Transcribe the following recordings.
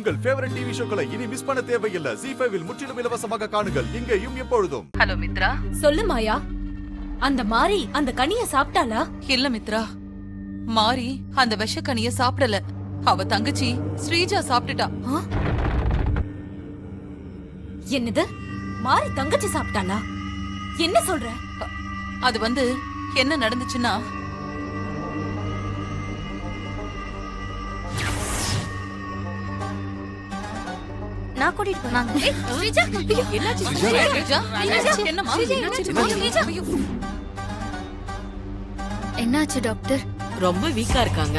உங்கள் favourite TV ஷோக்களை இனி miss பண்ண தேவையில்லை. ZEE5 இல் முற்றிலும் இலவசமாக காணுங்கள். இங்கேயும் எப்பொழுதும். ஹலோ மித்ரா. சொல்லு மாயா, அந்த மாரி அந்த கனிய சாப்பிட்டாளா? இல்ல மித்ரா, மாரி அந்த விஷக்கனிய சாப்பிடல. அவ தங்கச்சி ஸ்ரீஜா சாப்பிட்டுட்டா. என்னது, மாரி தங்கச்சி சாப்பிட்டாளா? என்ன சொல்ற? அது வந்து என்ன நடந்துச்சுன்னா, நான் கூட்டிட்டு போனாங்க. ஸ்ரீஜா, என்னாச்சு? என்னம்மா? என்னாச்சு டாக்டர்? ரொம்ப வீக்கா இருக்காங்க.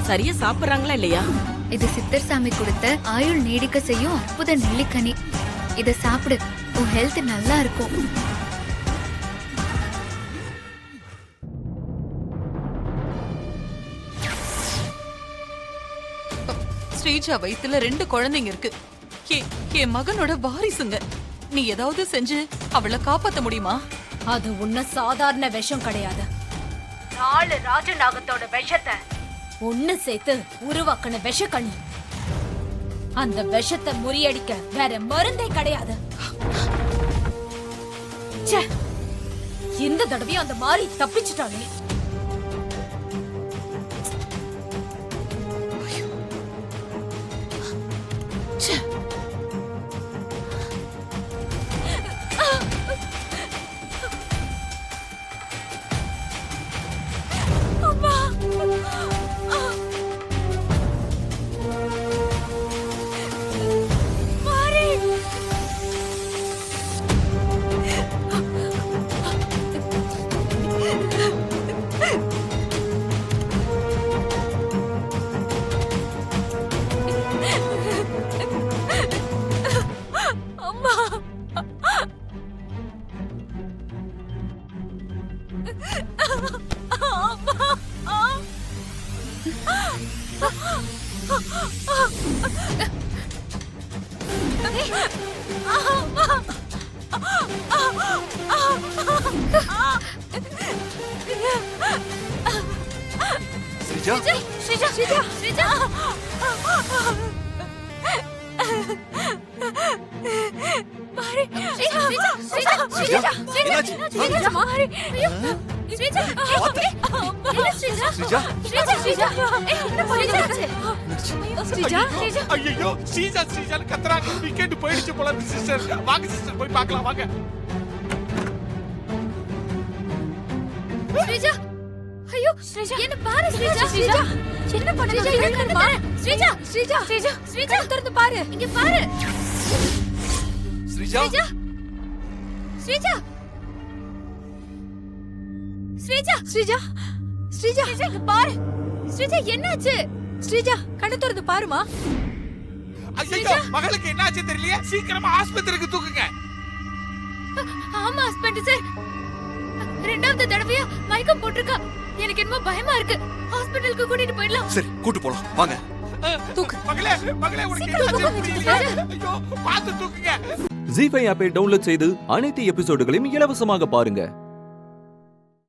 சரியா சாப்பிடுறாங்களா இல்லையா? இது சித்தர் சாமி கொடுத்த ஆயுள் நீடிக்க செய்யும் அற்புத நெல்லிக்கனி. இத சாப்பிடு, உன் ஹெல்த் நல்லா இருக்கும். ஸ்ரீஜா வயித்துல 2 குழந்தைங்க இருக்கு. என் மகனோட வாரிசுங்க. நீ ஏதாவது செஞ்சு அவளை காப்பாத்த முடியுமா? அது உன்ன சாதாரண விஷம் கிடையாது. 4 ராஜநாகத்தோட விஷத்தை ஒண்ணு சேர்த்து உருவாக்கின விஷக்கனி. அந்த விஷத்தை முறியடிக்க வேற மருந்தே கிடையாது. இந்த தடவையும் அந்த மாரி தப்பிச்சுட்டாளே. போயிடுச்சு போல சிஸ்டர். வாங்க சிஸ்டர், போய் பார்க்கலாம் வாங்க. ஸ்ரீஜா, ஐயோ ஸ்ரீஜா, என்ன பாரு ஸ்ரீஜா. ஸ்ரீஜா, என்ன பண்ணுறீங்க? இங்க பாரு ஸ்ரீஜா. ஸ்ரீஜா, ஸ்ரீஜா, ஸ்ரீஜா, திறந்து பாரு. இங்க பாரு ஸ்ரீஜா. ஸ்ரீஜா, ஸ்ரீஜா, ஸ்ரீஜா, ஸ்ரீஜா, ஸ்ரீஜா, இங்க பாரு. ஸ்ரீஜா, என்னாச்சு? ஸ்ரீஜா, கண்ணு திறந்து பாருமா. ஐயோ, மகளுக்கு என்னாச்சு தெரியலையே. சீக்கிரமா ஆஸ்பத்திரிக்கு தூக்குங்க. ஆமா ஹஸ்பண்ட் சார், 2வது தடவையா மயக்கம் போட்டுருக்கா. எனக்கு என்னமோ பயமா இருக்கு. ஹாஸ்பிடலுக்கு கூட்டிட்டு போயிடலாம். சரி, கூட்டி போலாம் வாங்க. தூக்கு. மகளே, மகளே, உனக்கு என்னாச்சு தெரியலையே. ஐயோ, பார்த்து தூக்குங்க. ZEE5 ஆப்பை டவுன்லோட் செய்து அனைத்து எபிசோடுகளையும் இலவசமாக பாருங்க.